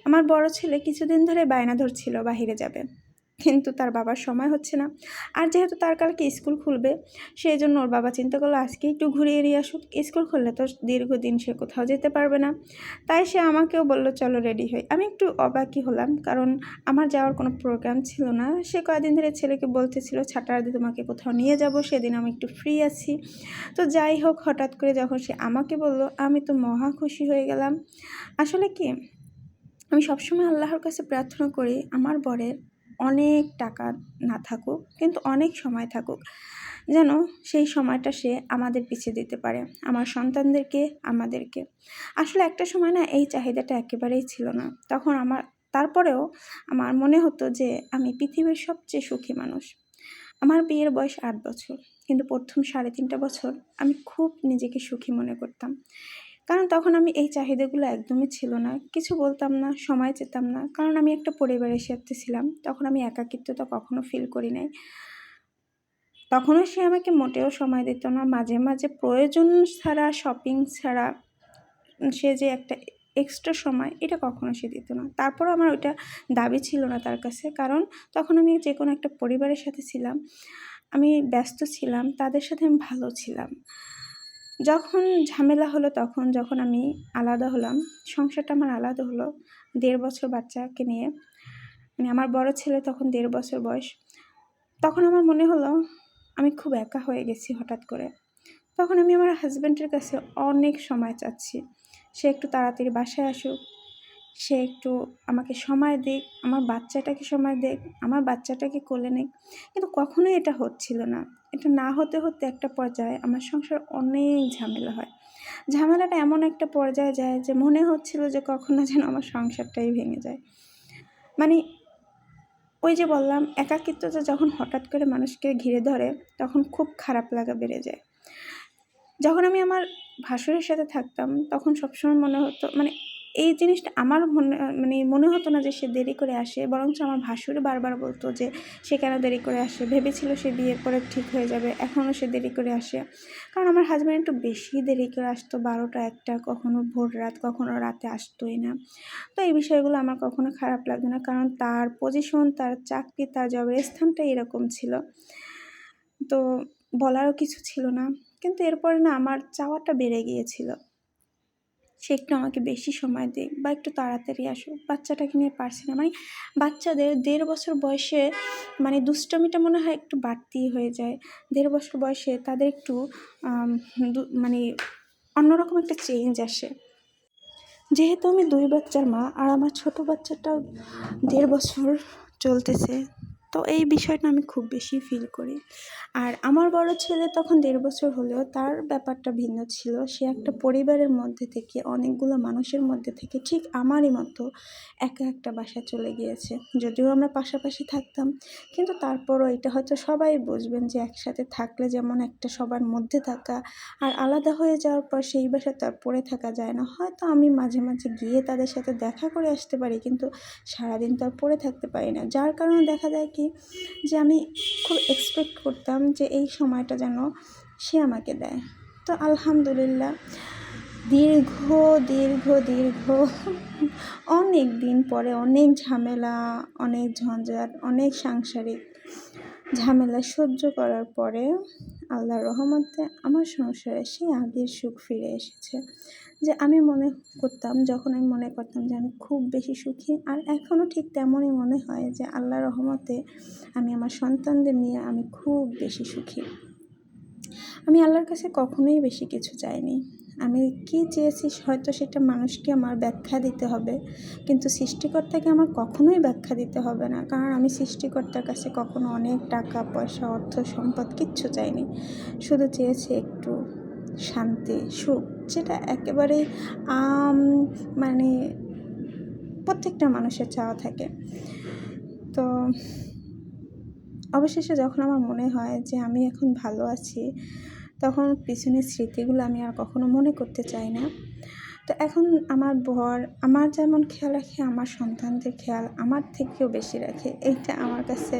আমার বড় ছেলে কিছুদিন ধরে বায়না ধরছিল বাহিরে যাবে, কিন্তু তার বাবার সময় হচ্ছে না। আর যেহেতু তার কালকে স্কুল খুলবে, সেই জন্য ওর বাবা চিন্তা করলো আজকে একটু ঘুরিয়ে এড়িয়ে আসুক, স্কুল খুললে তো দীর্ঘদিন সে কোথাও যেতে পারবে না। তাই সে আমাকেও বললো চলো রেডি হই। আমি একটু অবাকই হলাম, কারণ আমার যাওয়ার কোনো প্রোগ্রাম ছিল না। সে কয়েকদিন ধরে ছেলেকে বলতেছিল ছাটারদি তোমাকে কোথাও নিয়ে যাব, সেদিন আমি একটু ফ্রি আছি। তো যাই হোক, হঠাৎ করে যখন সে আমাকে বলল, আমি তো মহা খুশি হয়ে গেলাম। আসলে কি, আমি সবসময় আল্লাহর কাছে প্রার্থনা করি আমার বরের অনেক টাকা না থাকুক, কিন্তু অনেক সময় থাকুক, যেন সেই সময়টা সে আমাদের পিছিয়ে দিতে পারে, আমার সন্তানদেরকে, আমাদেরকে। আসলে একটা সময় না এই চাহিদাটা একেবারেই ছিল না তখন আমার। তারপরেও আমার মনে হতো যে আমি পৃথিবীর সবচেয়ে সুখী মানুষ। আমার বিয়ের বয়স 8 বছর, কিন্তু প্রথম 3.5 বছর আমি খুব নিজেকে সুখী মনে করতাম। কারণ তখন আমি এই চাহিদাগুলো একদমই ছিল না, কিছু বলতাম না, সময় চেতাম না, কারণ আমি একটা পরিবারের সাথে ছিলাম। তখন আমি একাকিত্বতা কখনো ফিল করি নাই। তখনও সে আমাকে মোটেও সময় দিত না। মাঝে মাঝে প্রয়োজন ছাড়া, শপিং ছাড়া সে যে একটা এক্সট্রা সময়, এটা কখনো সে দিত না। তারপরও আমার ওইটা দাবি ছিল না তার কাছে, কারণ তখন আমি যে কোনো একটা পরিবারের সাথে ছিলাম, আমি ব্যস্ত ছিলাম, তাদের সাথে আমি ভালো ছিলাম। যখন ঝামেলা হলো, তখন যখন আমি আলাদা হলাম, সংসারটা আমার আলাদা হলো 1.5 বছর বাচ্চাকে নিয়ে, মানে আমার বড় ছেলে তখন 1.5 বছর বয়স। তখন আমার মনে হলো আমি খুব একা হয়ে গেছি হঠাৎ করে। তখন আমি আমার হাজব্যান্ডের কাছে অনেক সময় চাচ্ছি, সে একটু তাড়াতাড়ি বাসায় আসুক, সে একটু আমাকে সময় দিক, আমার বাচ্চাটাকে সময় দিক, আমার বাচ্চাটাকে কোলে নিক, কিন্তু কখনোই এটা হচ্ছিল না। এটা না হতে হতে একটা পর্যায়ে আমার সংসার অনেক ঝামেলা হয়। ঝামেলাটা এমন একটা পর্যায়ে যায় যে মনে হচ্ছিল যে কখনো যেন আমার সংসারটাই ভেঙে যায়। মানে ওই যে বললাম, একাকিত্বতা যখন হঠাৎ করে মানুষকে ঘিরে ধরে, তখন খুব খারাপ লাগা বেড়ে যায়। যখন আমি আমার ভাসুরের সাথে থাকতাম, তখন সবসময় মনে হতো, মানে এই জিনিসটা আমার মনে হতো না যে সে দেরি করে আসে, বরঞ্চ আমার ভাসুর বারবার বলতো যে সে কেন দেরি করে আসে, ভেবেছিল সে বিয়ের পরে ঠিক হয়ে যাবে, এখনও সে দেরি করে আসে। কারণ আমার হাজব্যান্ড একটু বেশি দেরি করে আসতো, 12টা 1টা, কখনো ভোর রাত, কখনো রাতে আসতোই না। তো এই বিষয়গুলো আমার কখনো খারাপ লাগতো না, কারণ তার পজিশন, তার চাকরি, তার জবের স্থানটাই এরকম ছিল। তো বলারও কিছু ছিল না। কিন্তু এরপরে না আমার চাওয়াটা বেড়ে গিয়েছিল, সে একটু আমাকে বেশি সময় দিক বা একটু তাড়াতাড়ি আসুক। বাচ্চাটাকে নিয়ে পারছি না, মানে বাচ্চাদের 1.5 বছর বয়সে দুষ্টামিটা মনে হয় একটু বাড়তিই হয়ে যায়। 1.5 বছর বয়সে তাদের একটু মানে অন্যরকম একটা চেঞ্জ আসে। যেহেতু আমি 2 বাচ্চার মা, আর আমার ছোট বাচ্চাটাও 1.5 বছর চলতেছে, তো এই বিষয়টা আমি খুব বেশি ফিল করি। আর আমার বড় ছেলে তখন 1.5 বছর হলেও তার ব্যাপারটা ভিন্ন ছিল। সে একটা পরিবারের মধ্যে থেকে, অনেকগুলো মানুষের মধ্যে থেকে ঠিক আমারই মতো একা একটা বাসায় চলে গিয়েছে। যদিও আমরা পাশাপাশি থাকতাম, কিন্তু তারপরও এটা হয়তো সবাই বুঝবেন যে একসাথে থাকলে যেমন একটা সবার মধ্যে থাকা, আর আলাদা হয়ে যাওয়ার পর সেই বাসায় তো আর পড়ে থাকা যায় না। হয়তো আমি মাঝে মাঝে গিয়ে তাদের সাথে দেখা করে আসতে পারি, কিন্তু সারাদিন তো আর পড়ে থাকতে পারি না। যার কারণে দেখা যায় কি, যে আমি খুব এক্সপেক্ট করতাম যে এই সময়টা যেন সে আমাকে দেয়। তো আলহামদুলিল্লাহ, দীর্ঘ দীর্ঘ দীর্ঘ অনেক দিন পরে, অনেক ঝামেলা, অনেক ঝঞ্ঝাট, অনেক সাংসারিক ঝামেলা সহ্য করার পরে আল্লাহর রহমতে আমার সংসারে সেই আগের সুখ ফিরে এসেছে। যে আমি মনে করতাম, যখন আমি মনে করতাম যে আমি খুব বেশি সুখী, আর এখনও ঠিক তেমনই মনে হয় যে আল্লাহর রহমতে আমি আমার সন্তানদের নিয়ে আমি খুব বেশি সুখী। আমি আল্লাহর কাছে কখনোই বেশি কিছু চাইনি। আমি কী চেয়েছি হয়তো সেটা মানুষকে আমার ব্যাখ্যা দিতে হবে, কিন্তু সৃষ্টিকর্তাকে আমার কখনোই ব্যাখ্যা দিতে হবে না, কারণ আমি সৃষ্টিকর্তার কাছে কখনো অনেক টাকা পয়সা, অর্থ সম্পদ কিচ্ছু চাইনি। শুধু চেয়েছি একটু শান্তি, সুখ, যেটা একেবারেই মানে প্রত্যেকটা মানুষের চাওয়া থাকে। তো অবশেষে যখন আমার মনে হয় যে আমি এখন ভালো আছি, তখন পিছনের স্মৃতিগুলো আমি আর কখনো মনে করতে চাই না। তো এখন আমার বর আমার যেমন খেয়াল রাখে, আমার সন্তানদের খেয়াল আমার থেকেও বেশি রাখে। এইটা আমার কাছে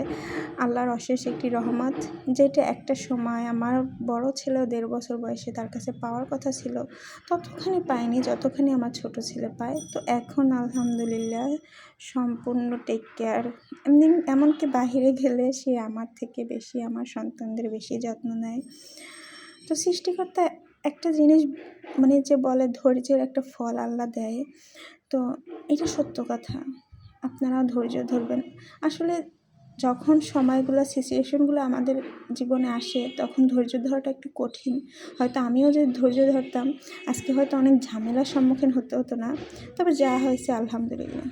আল্লাহর অশেষ একটি রহমত, যেটা একটা সময় আমার বড় ছেলেও 1.5 বছর বয়সে তার কাছে পাওয়ার কথা ছিল, ততখানি পায়নি যতখানি আমার ছোট ছেলে পায়। তো এখন আলহামদুলিল্লাহ সম্পূর্ণ টেক কেয়ার, এমনকি বাহিরে গেলে সে আমার থেকে বেশি, আমার সন্তানদের বেশি যত্ন নেয়। তো সৃষ্টিকর্তা একটা জিনিস মানে যে বলে ধৈর্যের একটা ফল আল্লাহ দেয়, তো এটা সত্য কথা। আপনারাও ধৈর্য ধরবেন। আসলে যখন সময়গুলো সিচুয়েশনগুলো আমাদের জীবনে আসে তখন ধৈর্য ধরাটা একটু কঠিন। হয়তো আমিও যদি ধৈর্য ধরতাম আজকে হয়তো অনেক ঝামেলার সম্মুখীন হতে হতো না। তবে যা হয়েছে আলহামদুলিল্লাহ।